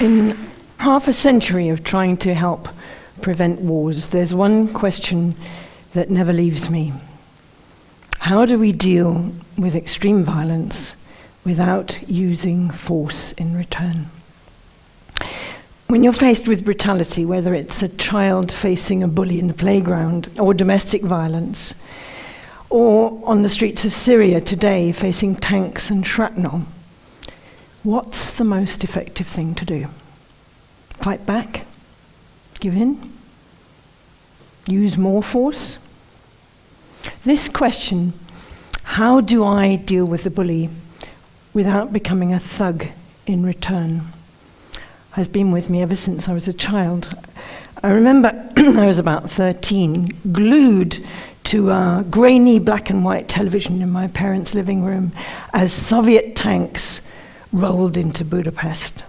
In half a century of trying to help prevent wars, there's one question that never leaves me. How do we deal with extreme violence without using force in return? When you're faced with brutality, whether it's a child facing a bully in the playground, or domestic violence, or on the streets of Syria today facing tanks and shrapnel, what's the most effective thing to do? Fight back? Give in? Use more force? This question, how do I deal with the bully without becoming a thug in return, has been with me ever since I was a child. I remember I was about 13, glued to a grainy black and white television in my parents' living room as Soviet tanks rolled into Budapest.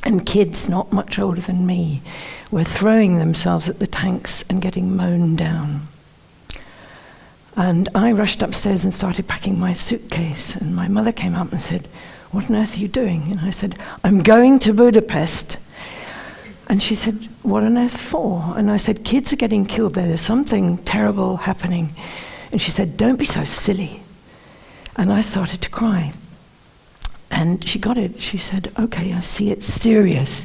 And kids not much older than me were throwing themselves at the tanks and getting mown down. And I rushed upstairs and started packing my suitcase, and my mother came up and said, "What on earth are you doing?" And I said, "I'm going to Budapest." And she said, "What on earth for?" And I said, "Kids are getting killed there. There's something terrible happening." And she said, "Don't be so silly." And I started to cry. And she got it. She said, "Okay, I see it's serious.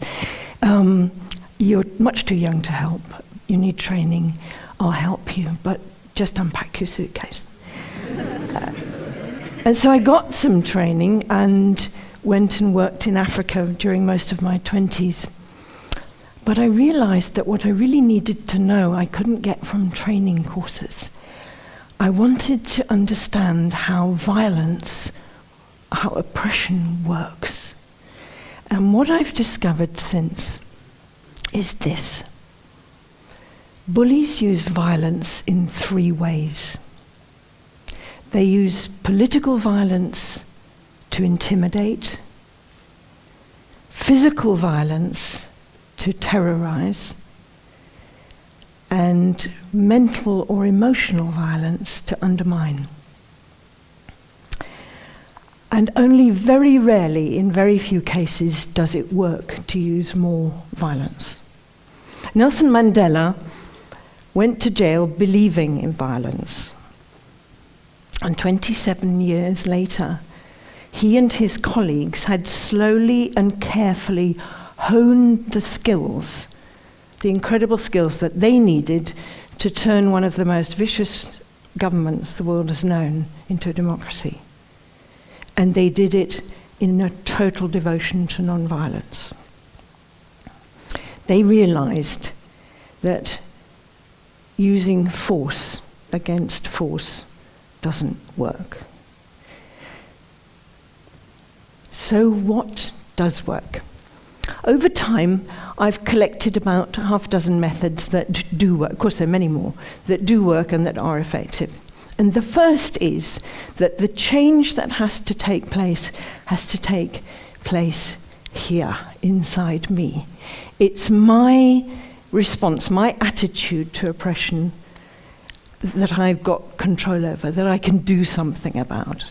You're much too young to help. You need training. I'll help you, but just unpack your suitcase." And so I got some training and went and worked in Africa during most of my 20s. But I realized that what I really needed to know I couldn't get from training courses. I wanted to understand how violence, how oppression works. And what I've discovered since is this. Bullies use violence in 3 ways. They use political violence to intimidate, physical violence to terrorize, and mental or emotional violence to undermine. And only very rarely, in very few cases, does it work to use more violence. Nelson Mandela went to jail believing in violence. And 27 years later, he and his colleagues had slowly and carefully honed the skills, the incredible skills that they needed to turn one of the most vicious governments the world has known into a democracy. And they did it in a total devotion to non-violence. They realized that using force against force doesn't work. So what does work? Over time, I've collected about half a dozen methods that do work. Of course, there are many more that do work and that are effective. And the first is that the change that has to take place here, inside me. It's my response, my attitude to oppression that I've got control over, that I can do something about.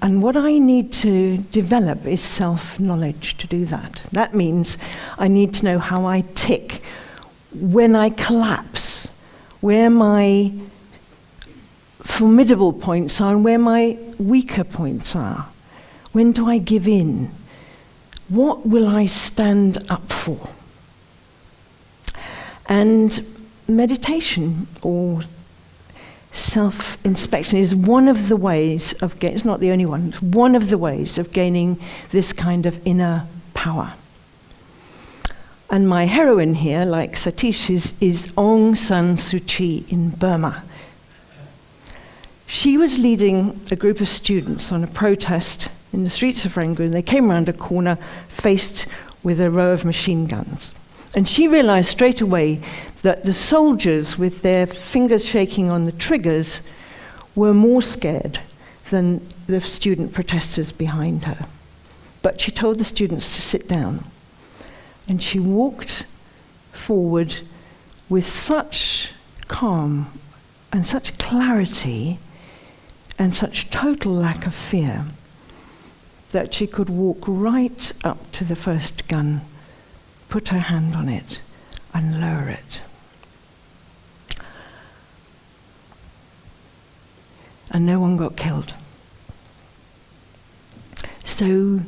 And what I need to develop is self-knowledge to do that. That means I need to know how I tick, when I collapse, where my formidable points are and where my weaker points are. When do I give in? What will I stand up for? And meditation or self-inspection is one of the ways of gaining, it's not the only one, it's one of the ways of gaining this kind of inner power. And my heroine here, like Satish, is Aung San Suu Kyi in Burma. She was leading a group of students on a protest in the streets of Rangoon. They came around a corner faced with a row of machine guns. And she realized straight away that the soldiers, with their fingers shaking on the triggers, were more scared than the student protesters behind her. But she told the students to sit down. And she walked forward with such calm and such clarity and such total lack of fear that she could walk right up to the first gun put her hand on it and lower it. And no one got killed. So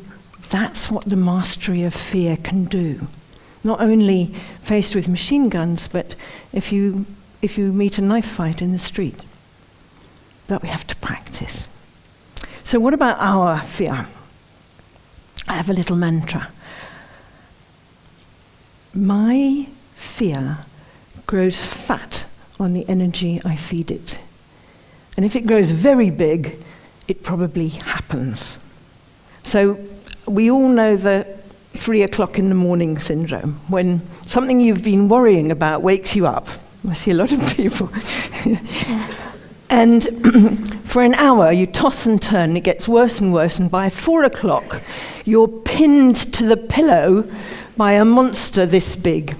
that's what the mastery of fear can do. Not only faced with machine guns, but if you meet a knife fight in the street. That we have to practice. So what about our fear? I have a little mantra. My fear grows fat on the energy I feed it. And if it grows very big, it probably happens. So we all know the 3 o'clock in the morning syndrome, when something you've been worrying about wakes you up. I see a lot of people. And for an hour, you toss and turn, and it gets worse and worse, and by 4 o'clock, you're pinned to the pillow by a monster this big.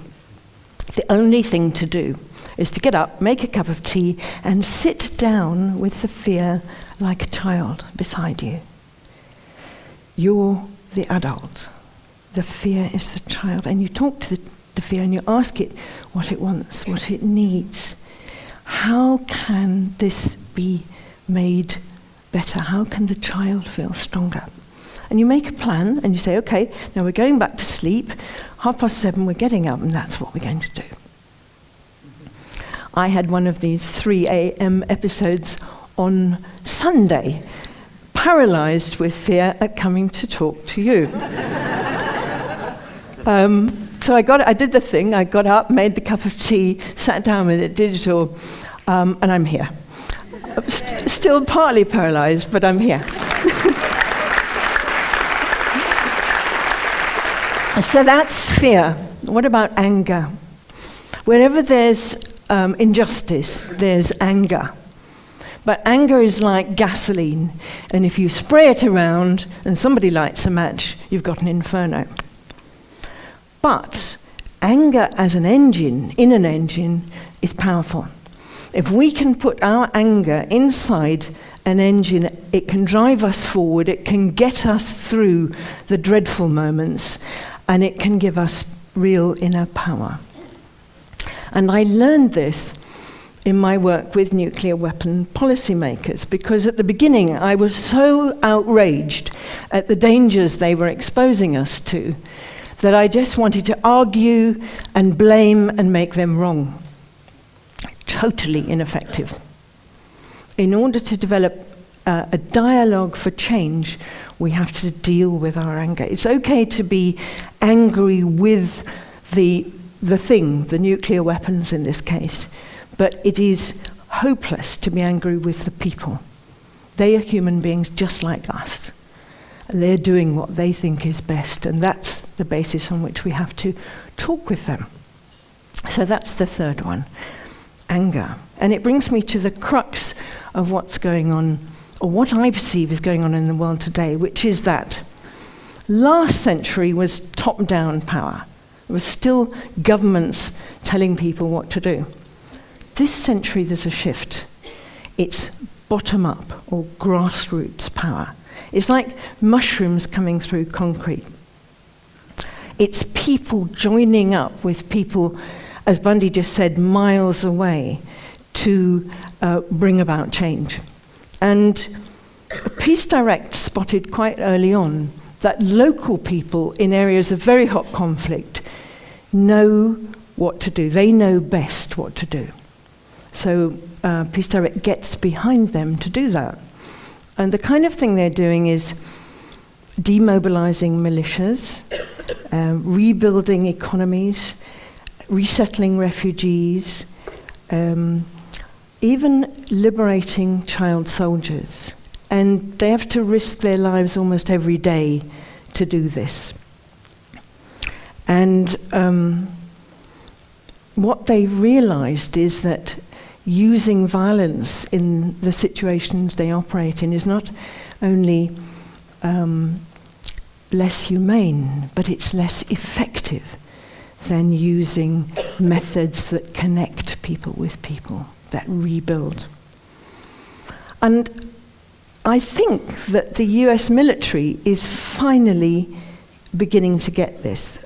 The only thing to do is to get up, make a cup of tea, and sit down with the fear like a child beside you. You're the adult. The fear is the child. And you talk to the fear and you ask it what it wants, what it needs. How can this be made better? How can the child feel stronger? And you make a plan and you say, okay, now we're going back to sleep. 7:30, we're getting up, and that's what we're going to do. I had one of these 3 a.m. episodes on Sunday, paralyzed with fear at coming to talk to you. So I did the thing. I got up, made the cup of tea, sat down with it, did it all, and I'm here. Still partly paralyzed, but I'm here. So that's fear. What about anger? Wherever there's injustice, there's anger. But anger is like gasoline, and if you spray it around and somebody lights a match, you've got an inferno. But anger as an engine, in an engine, is powerful. If we can put our anger inside an engine, it can drive us forward, it can get us through the dreadful moments, and it can give us real inner power. And I learned this in my work with nuclear weapon policymakers, because at the beginning I was so outraged at the dangers they were exposing us to that I just wanted to argue and blame and make them wrong. Totally ineffective. In order to develop a dialogue for change, we have to deal with our anger. It's okay to be angry with the thing, the nuclear weapons in this case, but it is hopeless to be angry with the people. They are human beings just like us. They're doing what they think is best, and that's the basis on which we have to talk with them. So that's the third one, anger. And it brings me to the crux of what's going on, or what I perceive is going on in the world today, which is that last century was top-down power. It was still governments telling people what to do. This century there's a shift. It's bottom-up or grassroots power. It's like mushrooms coming through concrete. It's people joining up with people, as Bundy just said, miles away to bring about change. And Peace Direct spotted quite early on that local people in areas of very hot conflict know what to do. They know best what to do. So Peace Direct gets behind them to do that. And the kind of thing they're doing is demobilizing militias, rebuilding economies, resettling refugees, even liberating child soldiers. And they have to risk their lives almost every day to do this. And what they realized is that using violence in the situations they operate in is not only less humane, but it's less effective than using methods that connect people with people, that rebuild. And I think that the US military is finally beginning to get this.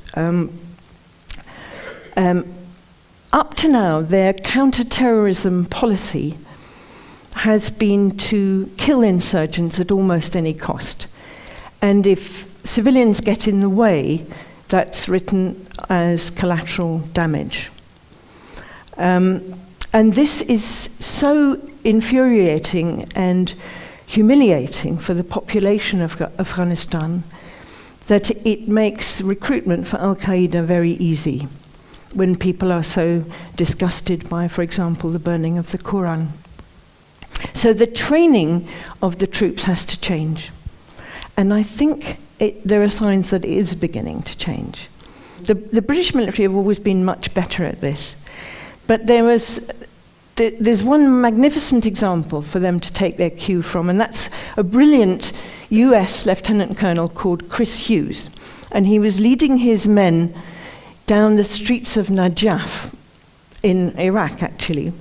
Up to now, their counter-terrorism policy has been to kill insurgents at almost any cost. And if civilians get in the way, that's written as collateral damage. And this is so infuriating and humiliating for the population of Afghanistan that it makes recruitment for Al-Qaeda very easy when people are so disgusted by, for example, the burning of the Quran. So the training of the troops has to change. And I think there are signs that it is beginning to change. The British military have always been much better at this. But there's one magnificent example for them to take their cue from, and that's a brilliant US Lieutenant Colonel called Chris Hughes. And he was leading his men down the streets of Najaf in Iraq, actually.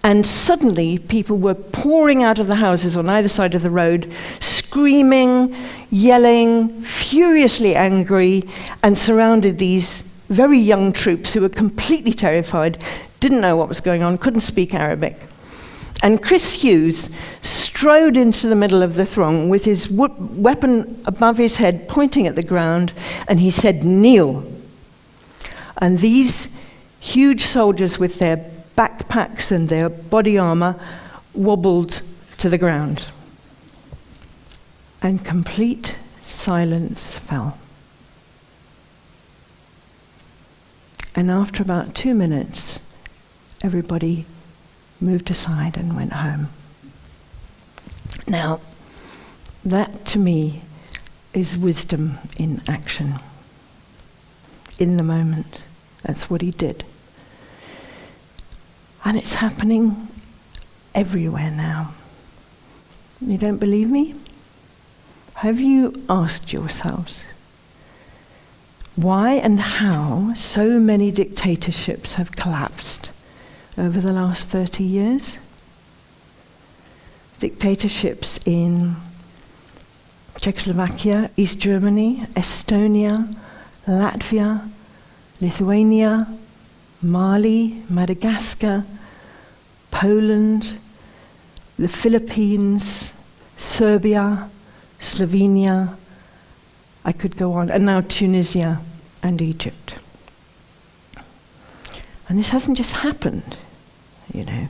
And suddenly people were pouring out of the houses on either side of the road, screaming, yelling, furiously angry, and surrounded these very young troops who were completely terrified, didn't know what was going on, couldn't speak Arabic. And Chris Hughes strode into the middle of the throng with his weapon above his head, pointing at the ground, and he said, "Kneel." And these huge soldiers with their backpacks and their body armor wobbled to the ground. And complete silence fell. And after about 2 minutes, everybody moved aside and went home. Now, that to me is wisdom in action. In the moment, that's what he did. And it's happening everywhere now. You don't believe me? Have you asked yourselves why and how so many dictatorships have collapsed over the last 30 years? Dictatorships in Czechoslovakia, East Germany, Estonia, Latvia, Lithuania, Mali, Madagascar, Poland, the Philippines, Serbia, Slovenia, I could go on, and now Tunisia and Egypt. And this hasn't just happened, you know.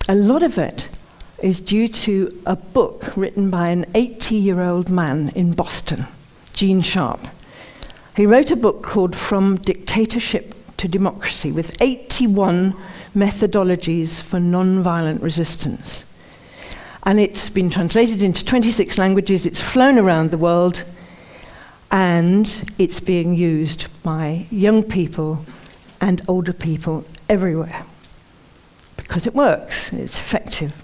A lot of it is due to a book written by an 80-year-old man in Boston, Gene Sharp. He wrote a book called From Dictatorship to Democracy, with 81 methodologies for nonviolent resistance. And it's been translated into 26 languages, it's flown around the world, and it's being used by young people and older people everywhere. Because it works, it's effective.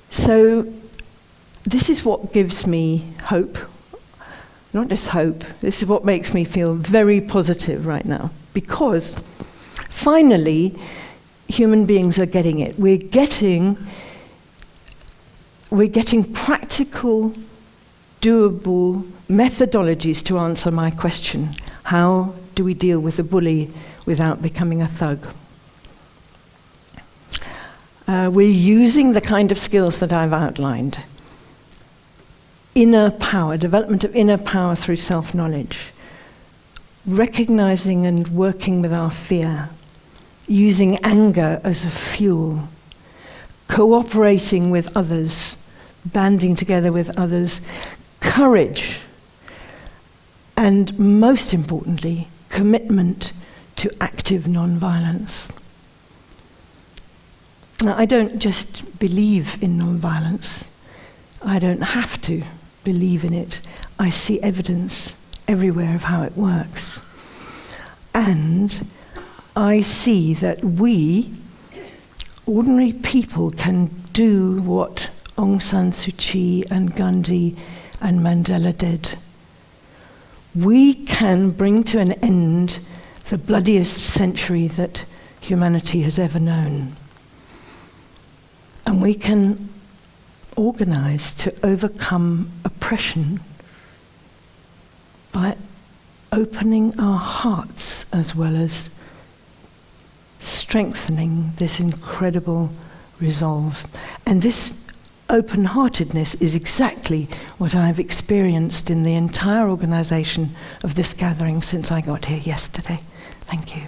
So this is what gives me hope. Not just hope, this is what makes me feel very positive right now. Because finally, human beings are getting it. We're getting practical, doable methodologies to answer my question. How do we deal with a bully without becoming a thug? We're using the kind of skills that I've outlined. Inner power, development of inner power through self-knowledge. Recognizing and working with our fear. Using anger as a fuel. Cooperating with others. Banding together with others. Courage. And most importantly, commitment to active non-violence. Now, I don't just believe in non-violence. I don't have to believe in it. I see evidence everywhere of how it works. And I see that we, ordinary people, can do what Aung San Suu Kyi and Gandhi and Mandela did. We can bring to an end the bloodiest century that humanity has ever known. And we can organize to overcome oppression by opening our hearts as well as strengthening this incredible resolve. And this open-heartedness is exactly what I've experienced in the entire organization of this gathering since I got here yesterday. Thank you.